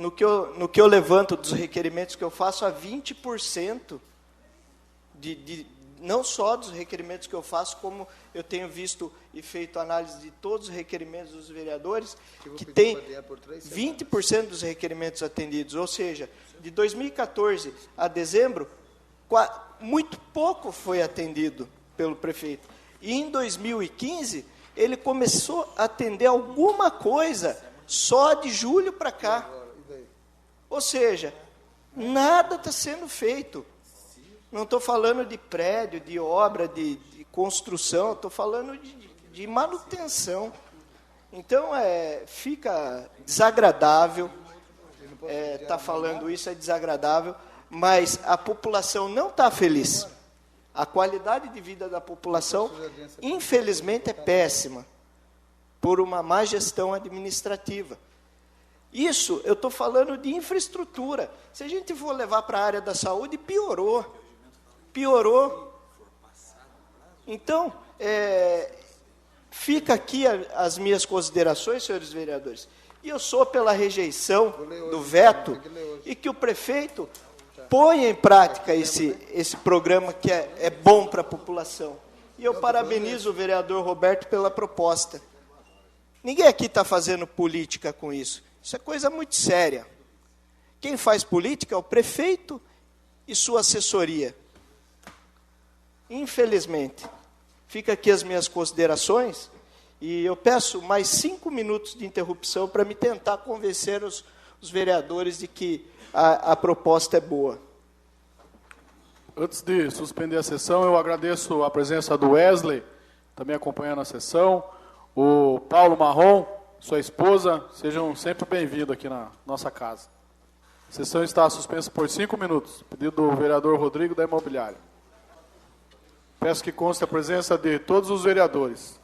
no que eu levanto dos requerimentos que eu faço, a 20% não só dos requerimentos que eu faço, como eu tenho visto e feito análise de todos os requerimentos dos vereadores, que tem 20% dos requerimentos atendidos, ou seja, de 2014 a dezembro, muito pouco foi atendido pelo prefeito. E em 2015, ele começou a atender alguma coisa só de julho para cá. Ou seja, nada está sendo feito. Não estou falando de prédio, de obra, de construção, estou falando de manutenção. Então, fica desagradável, tá falando isso, é desagradável, mas a população não está feliz. A qualidade de vida da população, infelizmente, é péssima, por uma má gestão administrativa. Isso, eu estou falando de infraestrutura. Se a gente for levar para a área da saúde, piorou. Então, fica aqui as minhas considerações, senhores vereadores. E eu sou pela rejeição do veto e que o prefeito ponha em prática esse programa que é bom para a população. E eu parabenizo o vereador Roberto pela proposta. Ninguém aqui está fazendo política com isso. Isso é coisa muito séria. Quem faz política é o prefeito e sua assessoria. Infelizmente, fica aqui as minhas considerações e eu peço mais 5 minutos de interrupção para me tentar convencer os vereadores de que a proposta é boa. Antes de suspender a sessão, eu agradeço a presença do Wesley, também acompanhando a sessão, o Paulo Marrom, sua esposa, sejam sempre bem-vindos aqui na nossa casa. A sessão está suspensa por 5 minutos, pedido do vereador Rodrigo da Imobiliária. Peço que conste a presença de todos os vereadores.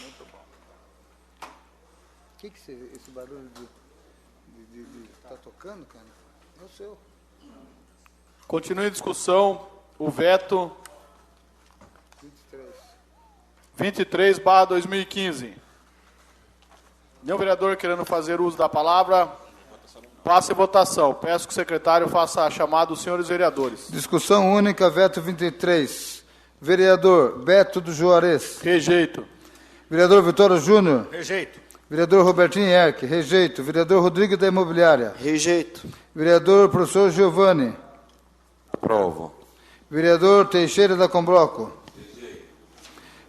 Muito bom. O que esse barulho está tocando, cara? É o seu. Continue a discussão, o veto 23/2015. Nenhum vereador querendo fazer uso da palavra, passe a votação. Peço que o secretário faça a chamada dos senhores vereadores. Discussão única, veto 23. Vereador Beto do Juarez. Rejeito. Vereador Vitório Júnior. Rejeito. Vereador Robertinho Erck. Rejeito. Vereador Rodrigo da Imobiliária. Rejeito. Vereador Professor Giovanni. Aprovo. Vereador Teixeira da Combloco. Rejeito.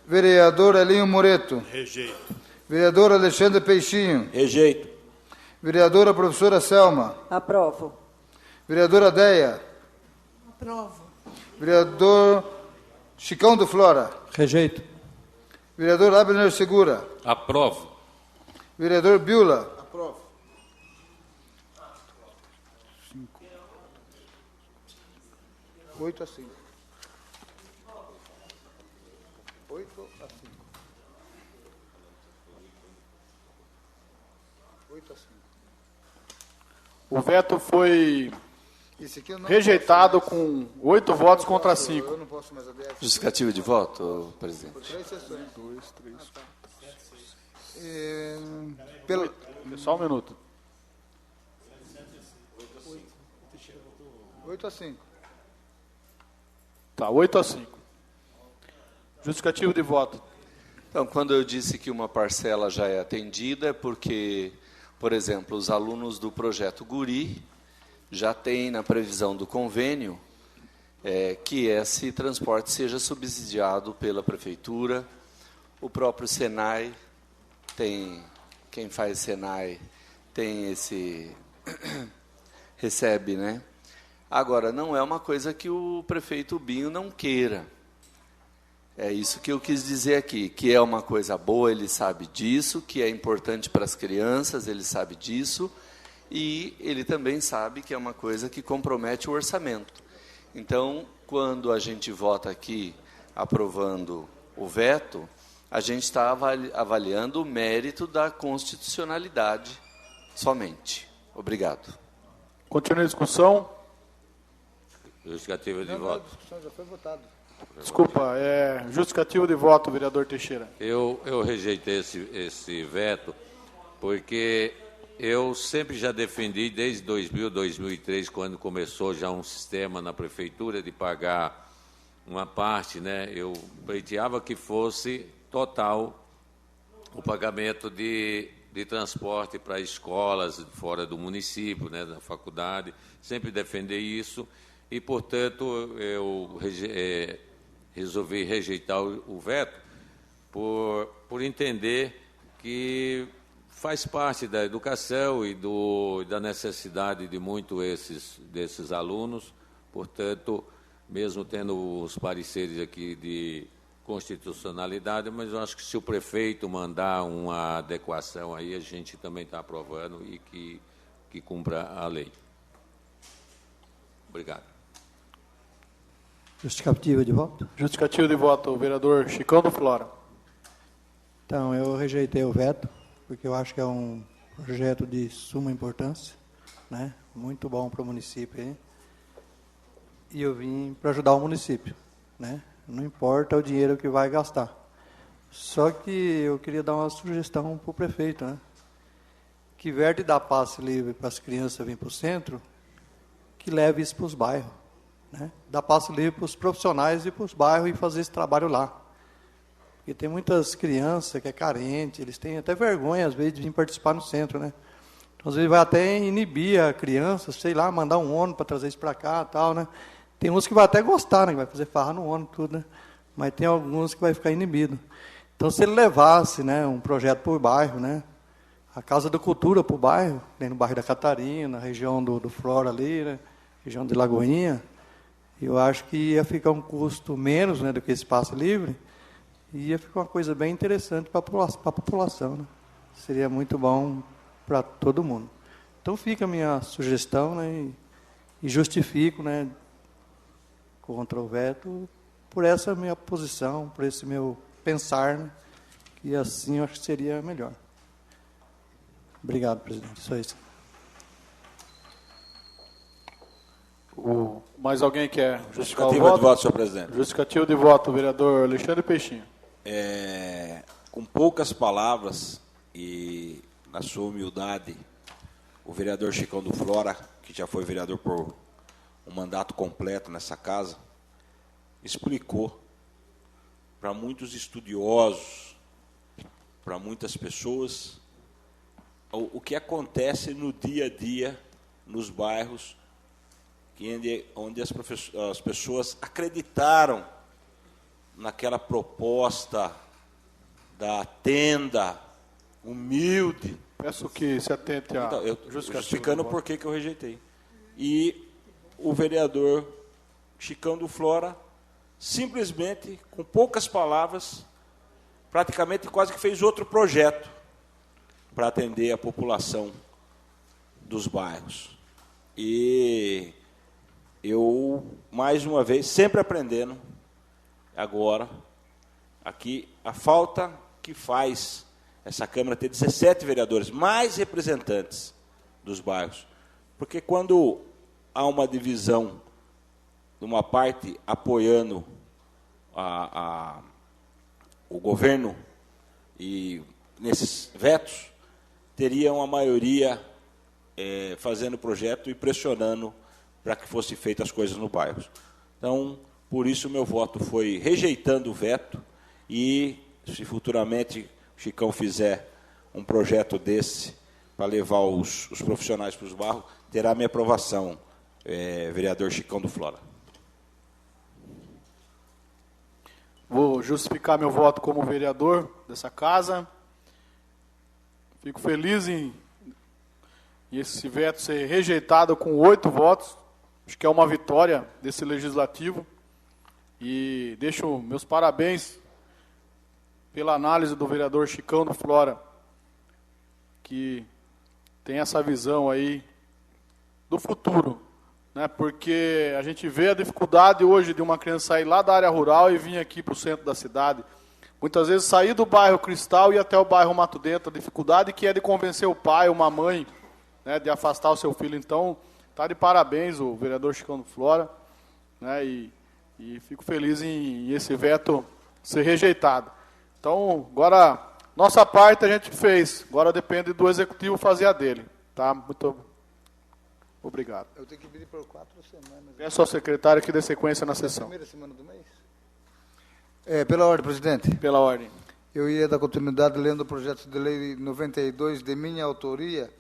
Vereador Elinho Moreto. Rejeito. Vereador Alexandre Peixinho. Rejeito. Vereadora Professora Selma. Aprovo. Vereadora Deia. Aprovo. Vereador Chicão do Flora. Rejeito. Vereador Abner Segura. Aprovo. Vereador Biula. Aprovo. 8 a 5. 8 a 5. 8 a 5. O veto foi Esse aqui eu não rejeitado posso mais. com 8 votos contra Eu 5. não posso mais ADF. Justificativo de voto, presidente. Por 3 sessões. 2, 3, 4. Pelo... Só um minuto. 8 a 5. Tá, 8 a 5. Justificativo de voto. Então, quando eu disse que uma parcela já é atendida, é porque, por exemplo, os alunos do projeto Guri já têm na previsão do convênio que esse transporte seja subsidiado pela prefeitura. O próprio Senai quem faz Senai tem recebe, né? Agora, não é uma coisa que o prefeito Binho não queira. É isso que eu quis dizer aqui, que é uma coisa boa, ele sabe disso, que é importante para as crianças, ele sabe disso, e ele também sabe que é uma coisa que compromete o orçamento. Então, quando a gente vota aqui aprovando o veto, a gente está avaliando o mérito da constitucionalidade somente. Obrigado. Continua a discussão. Justificativa de Não, voto. a discussão já foi votada. Desculpa, justificativo de voto, vereador Teixeira. Eu rejeitei esse veto porque Eu sempre já defendi, desde 2000, 2003, quando começou já um sistema na prefeitura de pagar uma parte, né? Eu pleiteava que fosse total o pagamento de transporte para escolas fora do município, né, da faculdade. Sempre defendi isso e, portanto, eu resolvi rejeitar o veto por entender que faz parte da educação e da necessidade de desses alunos. Portanto, mesmo tendo os pareceres aqui de constitucionalidade, mas eu acho que se o prefeito mandar uma adequação aí, a gente também está aprovando e que cumpra a lei. Obrigado. Justificativa de voto? Justificativa de voto, o vereador Chicão do Flora. Então, eu rejeitei o veto, porque eu acho que é um projeto de suma importância, né? Muito bom para o município aí. E eu vim para ajudar o município, né? Não importa o dinheiro que vai gastar. Só que eu queria dar uma sugestão para o prefeito, né? Que, ao invés de dar passe livre para as crianças virem para o centro, que leve isso para os bairros, né? Dá passe livre para os profissionais ir para os bairros e fazer esse trabalho lá. Porque tem muitas crianças que é carente, eles têm até vergonha, às vezes, de vir participar no centro, né? Então, às vezes, vai até inibir a criança, sei lá, mandar um ônibus para trazer isso para cá e tal, né? Tem uns que vai até gostar, né? Que vai fazer farra no ônibus, tudo, né? Mas tem alguns que vai ficar inibido. Então, se ele levasse, né, um projeto por bairro, né? A Casa da Cultura para o bairro, no bairro da Catarina, região do Flora ali, né? Região de Lagoinha, eu acho que ia ficar um custo menos, né, do que esse passe livre, e ia ficar uma coisa bem interessante para a população, né? Seria muito bom para todo mundo. Então, fica a minha sugestão, né, e justifico, né, contra o veto por essa minha posição, por esse meu pensar, né, que assim eu acho que seria melhor. Obrigado, presidente. Só isso. Mais alguém quer justificar o voto? Justificativa de voto, senhor presidente. Justificativo de voto, vereador Alexandre Peixinho. Com poucas palavras e na sua humildade, o vereador Chicão do Flora, que já foi vereador por um mandato completo nessa casa, explicou para muitos estudiosos, para muitas pessoas, o que acontece no dia a dia nos bairros onde as pessoas acreditaram naquela proposta da tenda humilde. Peço que se atente a... Então, justificando por que eu rejeitei. E o vereador Chicão do Flora, simplesmente, com poucas palavras, praticamente quase que fez outro projeto para atender a população dos bairros. E eu, mais uma vez, sempre aprendendo, agora, aqui, a falta que faz essa Câmara ter 17 vereadores, mais representantes dos bairros. Porque quando há uma divisão de uma parte apoiando o governo e nesses vetos, teria uma maioria fazendo o projeto e pressionando para que fossem feitas as coisas no bairro. Então, por isso, o meu voto foi rejeitando o veto e, se futuramente o Chicão fizer um projeto desse para levar os profissionais para os bairros, terá minha aprovação, vereador Chicão do Flora. Vou justificar meu voto como vereador dessa casa. Fico feliz em esse veto ser rejeitado com 8 votos. Acho que é uma vitória desse legislativo. E deixo meus parabéns pela análise do vereador Chicão do Flora, que tem essa visão aí do futuro, né? Porque a gente vê a dificuldade hoje de uma criança sair lá da área rural e vir aqui para o centro da cidade. Muitas vezes sair do bairro Cristal e ir até o bairro Mato Dentro, a dificuldade que é de convencer o pai, uma mãe, né, de afastar o seu filho. Então, está de parabéns o vereador Chicão do Flora, né, e fico feliz em esse veto ser rejeitado. Então, agora, nossa parte a gente fez, agora depende do Executivo fazer a dele. Tá? Muito obrigado. Eu tenho que pedir por 4 semanas. Peço ao secretário que dê sequência na sessão. Primeira semana do mês? Pela ordem, presidente. Pela ordem. Eu ia dar continuidade lendo o projeto de lei 92, de minha autoria,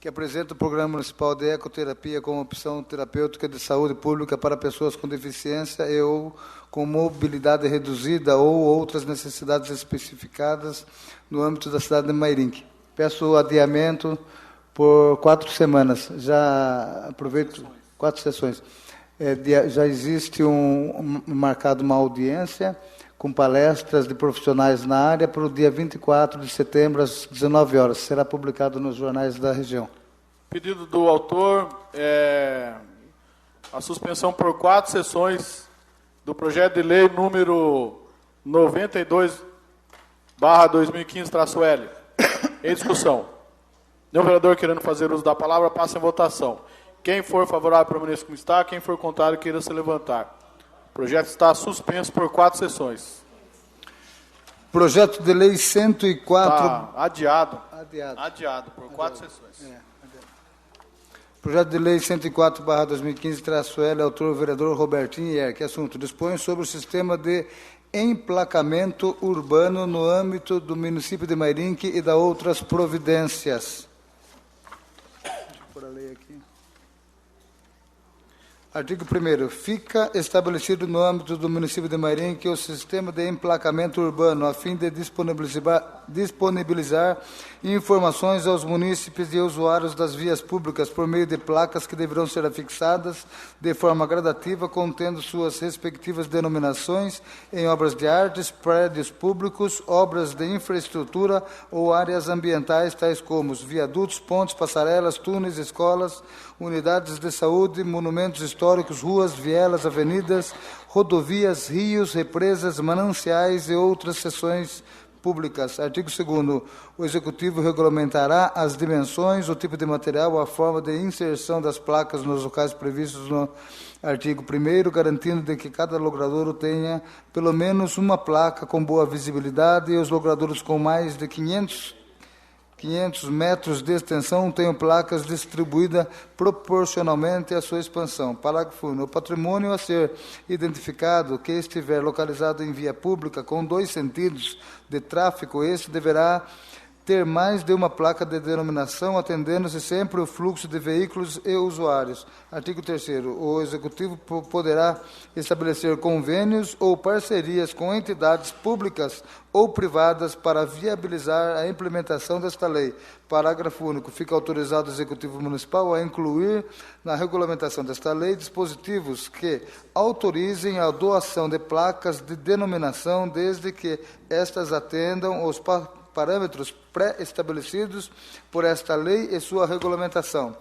que apresenta o Programa Municipal de Ecoterapia como opção terapêutica de saúde pública para pessoas com deficiência e ou com mobilidade reduzida ou outras necessidades especificadas no âmbito da cidade de Mairinque. Peço o adiamento por 4 semanas. Já aproveito 4 sessões. Já existe marcado uma audiência com palestras de profissionais na área para o dia 24 de setembro, às 19 horas. Será publicado nos jornais da região. Pedido do autor é a suspensão por 4 sessões do projeto de lei número 92/2015-L. Em discussão. Nenhum vereador querendo fazer uso da palavra, passa em votação. Quem for favorável, permaneça como está. Quem for contrário, queira se levantar. O projeto está suspenso por 4 sessões. Projeto de lei 104... Está adiado. Adiado por 4 sessões. Projeto de lei 104/2015-L, autor o vereador Robertinho Ierck. Assunto: dispõe sobre o sistema de emplacamento urbano no âmbito do município de Mairinque e da outras providências. Deixa eu pôr a lei aqui. Artigo 1º. Fica estabelecido no âmbito do município de Mairinque o sistema de emplacamento urbano, a fim de disponibilizar informações aos munícipes e usuários das vias públicas por meio de placas que deverão ser afixadas de forma gradativa, contendo suas respectivas denominações em obras de artes, prédios públicos, obras de infraestrutura ou áreas ambientais, tais como viadutos, pontes, passarelas, túneis, escolas, unidades de saúde, monumentos históricos, ruas, vielas, avenidas, rodovias, rios, represas, mananciais e outras seções públicas. Artigo 2º. O Executivo regulamentará as dimensões, o tipo de material, a forma de inserção das placas nos locais previstos no artigo 1º, garantindo de que cada logradouro tenha pelo menos uma placa com boa visibilidade e os logradouros com mais de 500 metros de extensão tenham placas distribuídas proporcionalmente à sua expansão. Parágrafo 1º. O patrimônio a ser identificado que estiver localizado em via pública com 2 sentidos de tráfego, este deverá ter mais de uma placa de denominação, atendendo-se sempre o fluxo de veículos e usuários. Artigo 3º. O Executivo poderá estabelecer convênios ou parcerias com entidades públicas ou privadas para viabilizar a implementação desta lei. Parágrafo único. Fica autorizado o Executivo Municipal a incluir na regulamentação desta lei dispositivos que autorizem a doação de placas de denominação, desde que estas atendam os parâmetros pré-estabelecidos por esta lei e sua regulamentação.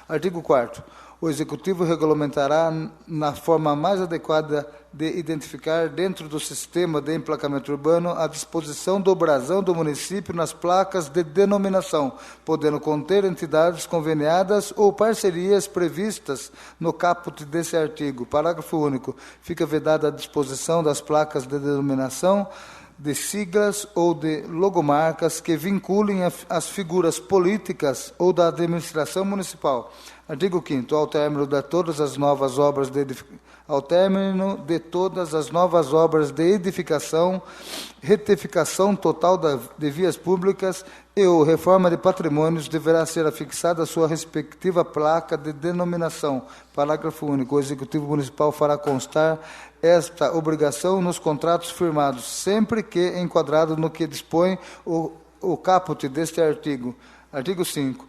Artigo 4º. O Executivo regulamentará na forma mais adequada de identificar dentro do sistema de emplacamento urbano a disposição do brasão do município nas placas de denominação, podendo conter entidades conveniadas ou parcerias previstas no caput desse artigo. Parágrafo único. Fica vedada a disposição das placas de denominação de siglas ou de logomarcas que vinculem as figuras políticas ou da administração municipal. Artigo 5º. Ao término de todas as novas obras de edificação, retificação total de vias públicas e ou reforma de patrimônios, deverá ser afixada a sua respectiva placa de denominação. Parágrafo único. O Executivo Municipal fará constar esta obrigação nos contratos firmados, sempre que enquadrado no que dispõe o caput deste artigo. Artigo 5º.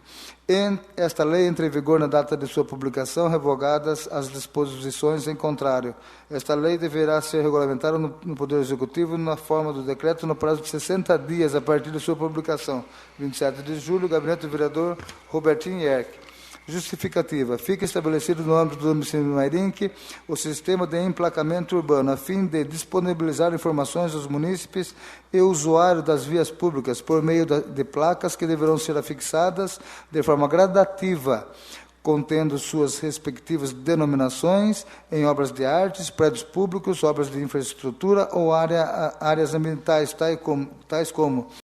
Esta lei entra em vigor na data de sua publicação, revogadas as disposições em contrário. Esta lei deverá ser regulamentada no Poder Executivo na forma do decreto no prazo de 60 dias a partir de sua publicação. 27 de julho, Gabinete do Vereador Robertinho Ierck. Justificativa. Fica estabelecido no âmbito do município de Mairinque o sistema de emplacamento urbano, a fim de disponibilizar informações aos munícipes e usuários das vias públicas por meio de placas que deverão ser afixadas de forma gradativa, contendo suas respectivas denominações em obras de artes, prédios públicos, obras de infraestrutura ou áreas ambientais, tais como